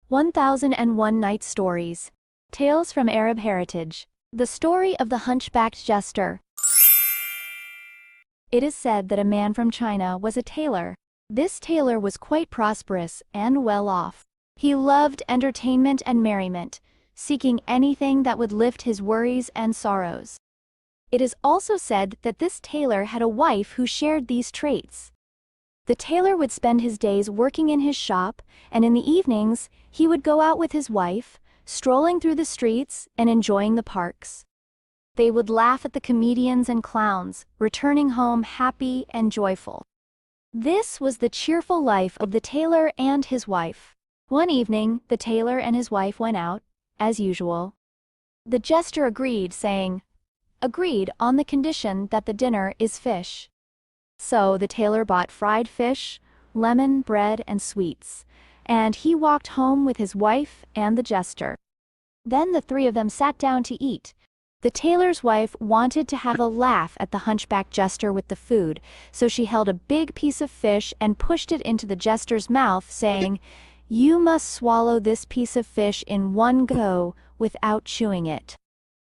1001 Night Stories. Tales from Arab Heritage. The Story of the Hunchbacked Jester. It is said that a man from China was a tailor. This tailor was quite prosperous and well off. He loved entertainment and merriment, seeking anything that would lift his worries and sorrows. It is also said that this tailor had a wife who shared these traits. The tailor would spend his days working in his shop, and in the evenings, he would go out with his wife, strolling through the streets and enjoying the parks. They would laugh at the comedians and clowns, returning home happy and joyful. This was the cheerful life of the tailor and his wife. One evening, the tailor and his wife went out, as usual. The jester agreed, saying, "Agreed on the condition that the dinner is fish." So the tailor bought fried fish, lemon, bread, and sweets, and he walked home with his wife and the jester. Then the three of them sat down to eat. The tailor's wife wanted to have a laugh at the hunchback jester with the food, so she held a big piece of fish and pushed it into the jester's mouth, saying, "You must swallow this piece of fish in one go without chewing it."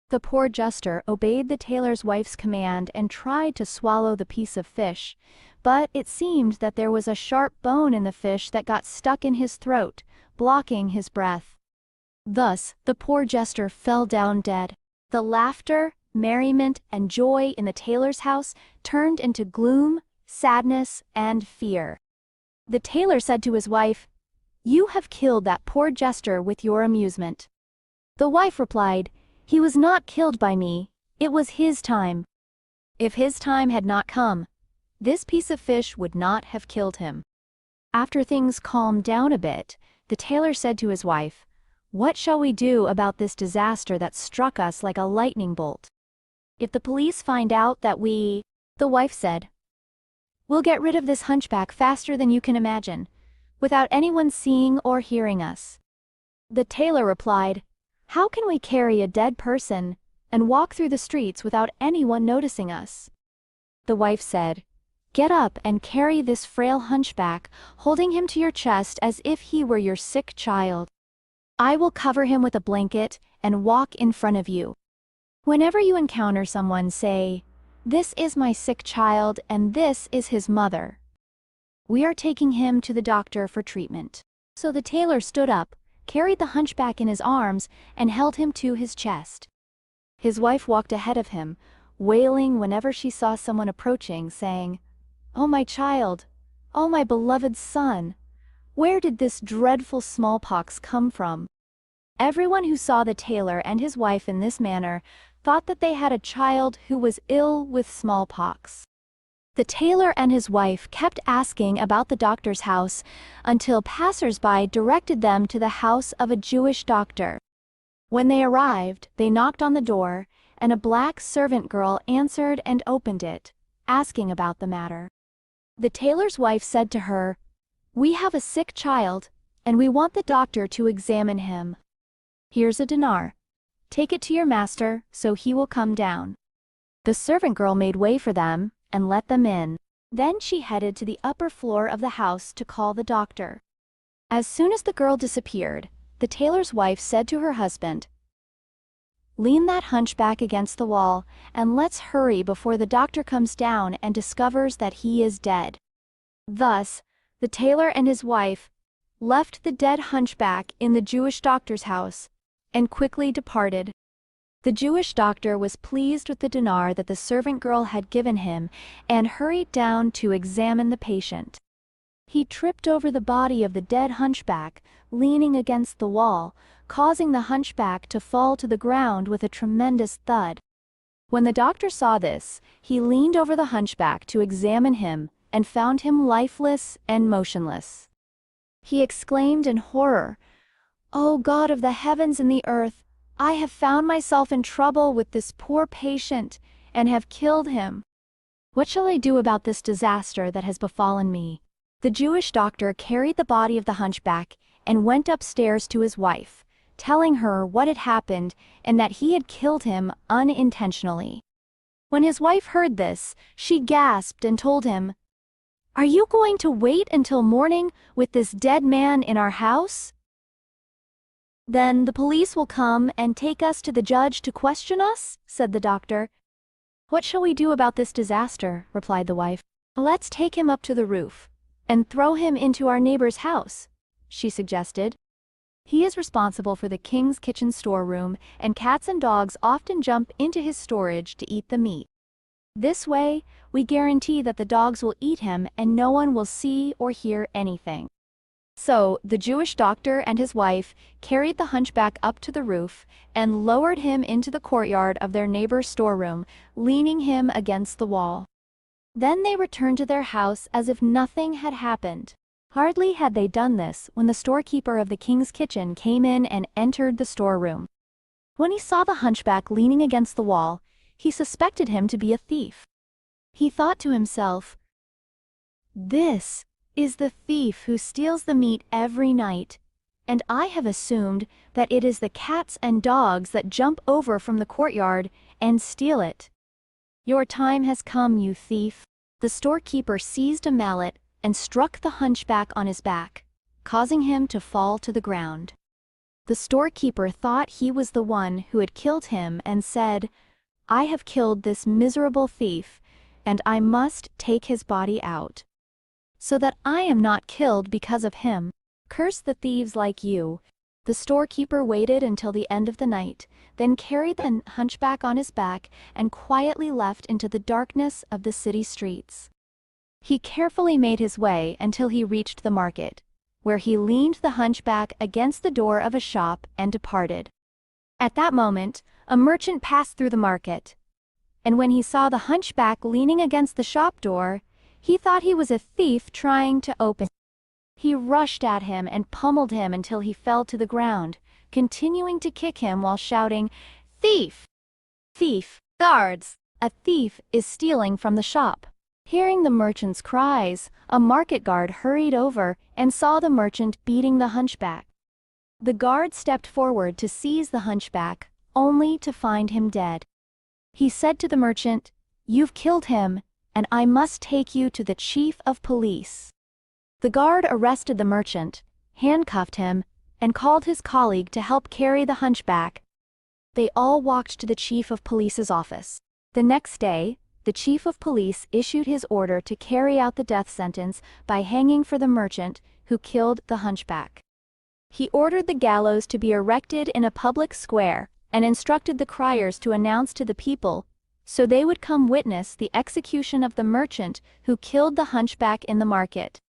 The poor jester obeyed the tailor's wife's command and tried to swallow the piece of fish, but it seemed that there was a sharp bone in the fish that got stuck in his throat, blocking his breath. Thus, the poor jester fell down dead. The laughter, merriment, and joy in the tailor's house turned into gloom, sadness, and fear. The tailor said to his wife, "You have killed that poor jester with your amusement." The wife replied, "He was not killed by me, it was his time." If his time had not come, this piece of fish would not have killed him. After things calmed down a bit, the tailor said to his wife, "What shall we do about this disaster that struck us like a lightning bolt? If the police find out that we—" The wife said, "We'll get rid of this hunchback faster than you can imagine, without anyone seeing or hearing us." The tailor replied, "How can we carry a dead person and walk through the streets without anyone noticing us?" The wife said, "Get up and carry this frail hunchback, holding him to your chest as if he were your sick child. I will cover him with a blanket and walk in front of you. Whenever you encounter someone, say, 'This is my sick child and this is his mother. We are taking him to the doctor for treatment.'" So the tailor stood up, carried the hunchback in his arms, and held him to his chest. His wife walked ahead of him, wailing whenever she saw someone approaching, saying, "Oh my child, oh my beloved son, where did this dreadful smallpox come from?" Everyone who saw the tailor and his wife in this manner thought that they had a child who was ill with smallpox. The tailor and his wife kept asking about the doctor's house until passers-by directed them to the house of a Jewish doctor. When they arrived, they knocked on the door, and a black servant girl answered and opened it, asking about the matter. The tailor's wife said to her, "We have a sick child, and we want the doctor to examine him. Here's a dinar. Take it to your master, so he will come down." The servant girl made way for them and let them in. Then she headed to the upper floor of the house to call the doctor. As soon as the girl disappeared, the tailor's wife said to her husband, "Lean that hunchback against the wall, and let's hurry before the doctor comes down and discovers that he is dead." Thus, the tailor and his wife left the dead hunchback in the Jewish doctor's house and quickly departed. The Jewish doctor was pleased with the dinar that the servant girl had given him and hurried down to examine the patient. He tripped over the body of the dead hunchback, leaning against the wall, causing the hunchback to fall to the ground with a tremendous thud. When the doctor saw this, he leaned over the hunchback to examine him and found him lifeless and motionless. He exclaimed in horror, "O God of the heavens and the earth, I have found myself in trouble with this poor patient and have killed him. What shall I do about this disaster that has befallen me?" The Jewish doctor carried the body of the hunchback and went upstairs to his wife, telling her what had happened and that he had killed him unintentionally. When his wife heard this, she gasped and told him, "Are you going to wait until morning with this dead man in our house?" "Then the police will come and take us to the judge to question us?" said the doctor. "What shall we do about this disaster?" replied the wife. "Let's take him up to the roof and throw him into our neighbor's house," she suggested. "He is responsible for the king's kitchen storeroom, and cats and dogs often jump into his storage to eat the meat. This way, we guarantee that the dogs will eat him and no one will see or hear anything." So, the Jewish doctor and his wife carried the hunchback up to the roof and lowered him into the courtyard of their neighbor's storeroom, leaning him against the wall. Then they returned to their house as if nothing had happened. Hardly had they done this when the storekeeper of the king's kitchen came in and entered the storeroom. When he saw the hunchback leaning against the wall, he suspected him to be a thief. He thought to himself, "This is the thief who steals the meat every night, and I have assumed that it is the cats and dogs that jump over from the courtyard and steal it. Your time has come, you thief." The storekeeper seized a mallet and struck the hunchback on his back, causing him to fall to the ground. The storekeeper thought he was the one who had killed him and said, "I have killed this miserable thief, and I must take his body out, so that I am not killed because of him. Curse the thieves like you." The storekeeper waited until the end of the night, then carried the hunchback on his back and quietly left into the darkness of the city streets. He carefully made his way until he reached the market, where he leaned the hunchback against the door of a shop and departed. At that moment, a merchant passed through the market, and when he saw the hunchback leaning against the shop door, he thought he was a thief trying to open. He rushed at him and pummeled him until he fell to the ground, continuing to kick him while shouting, "Thief! Thief! Guards! A thief is stealing from the shop." Hearing the merchant's cries, a market guard hurried over and saw the merchant beating the hunchback. The guard stepped forward to seize the hunchback, only to find him dead. He said to the merchant, "You've killed him, and I must take you to the chief of police." The guard arrested the merchant, handcuffed him, and called his colleague to help carry the hunchback. They all walked to the chief of police's office. The next day, the chief of police issued his order to carry out the death sentence by hanging for the merchant who killed the hunchback. He ordered the gallows to be erected in a public square and instructed the criers to announce to the people, so they would come witness the execution of the merchant who killed the hunchback in the market.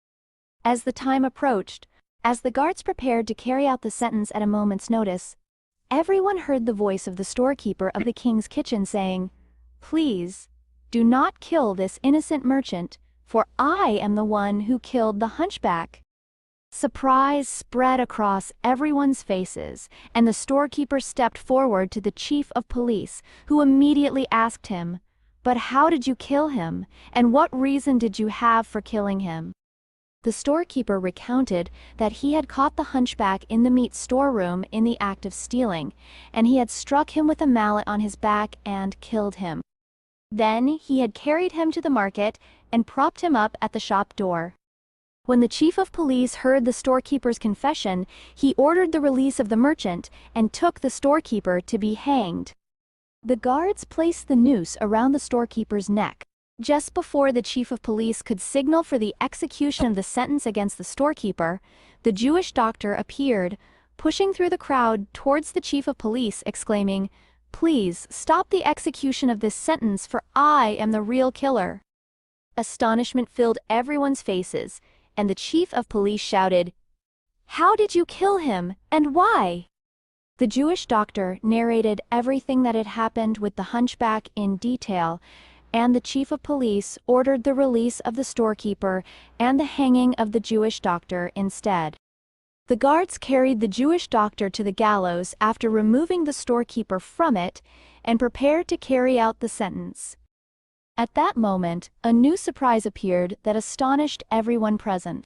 As the time approached, as the guards prepared to carry out the sentence at a moment's notice, everyone heard the voice of the storekeeper of the king's kitchen saying, "Please, do not kill this innocent merchant, for I am the one who killed the hunchback." Surprise spread across everyone's faces, and the storekeeper stepped forward to the chief of police, who immediately asked him, "But how did you kill him, and what reason did you have for killing him?" The storekeeper recounted that he had caught the hunchback in the meat storeroom in the act of stealing, and he had struck him with a mallet on his back and killed him. Then he had carried him to the market and propped him up at the shop door. When the chief of police heard the storekeeper's confession, he ordered the release of the merchant and took the storekeeper to be hanged. The guards placed the noose around the storekeeper's neck. Just before the chief of police could signal for the execution of the sentence against the storekeeper, the Jewish doctor appeared, pushing through the crowd towards the chief of police, exclaiming, "Please stop the execution of this sentence, for I am the real killer." Astonishment filled everyone's faces, and the chief of police shouted, "How did you kill him, and why?" The Jewish doctor narrated everything that had happened with the hunchback in detail, and the chief of police ordered the release of the storekeeper and the hanging of the Jewish doctor instead. The guards carried the Jewish doctor to the gallows after removing the storekeeper from it and prepared to carry out the sentence. At that moment, a new surprise appeared that astonished everyone present.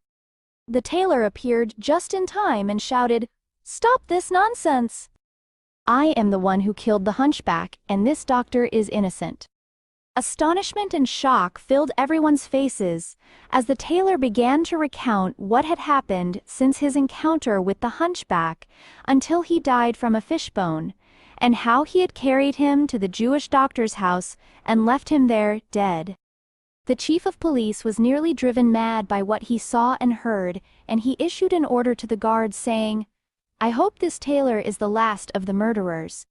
The tailor appeared just in time and shouted, "Stop this nonsense! I am the one who killed the hunchback, and this doctor is innocent." Astonishment and shock filled everyone's faces as the tailor began to recount what had happened since his encounter with the hunchback until he died from a fishbone, and how he had carried him to the Jewish doctor's house and left him there dead. The chief of police was nearly driven mad by what he saw and heard, and he issued an order to the guards saying, "I hope this tailor is the last of the murderers.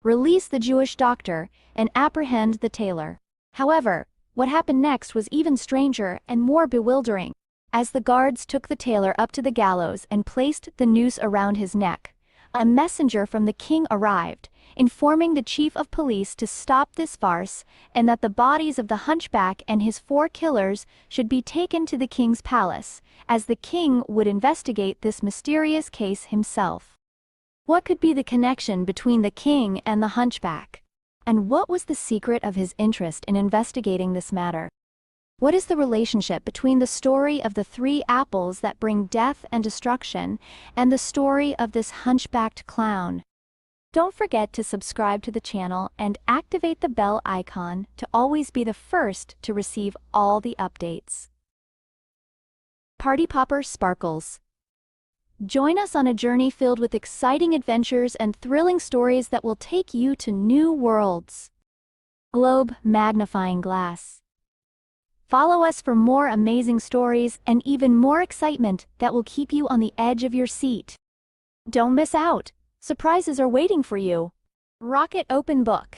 Release the Jewish doctor and apprehend the tailor." However, what happened next was even stranger and more bewildering. As the guards took the tailor up to the gallows and placed the noose around his neck, a messenger from the king arrived, informing the chief of police to stop this farce and that the bodies of the hunchback and his 4 killers should be taken to the king's palace, as the king would investigate this mysterious case himself. What could be the connection between the king and the hunchback? And what was the secret of his interest in investigating this matter? What is the relationship between the story of the 3 apples that bring death and destruction and the story of this hunchbacked clown? Don't forget to subscribe to the channel and activate the bell icon to always be the first to receive all the updates. Party Popper Sparkles. Join us on a journey filled with exciting adventures and thrilling stories that will take you to new worlds. Globe Magnifying Glass. Follow us for more amazing stories and even more excitement that will keep you on the edge of your seat. Don't miss out. Surprises are waiting for you. Rocket Open Book.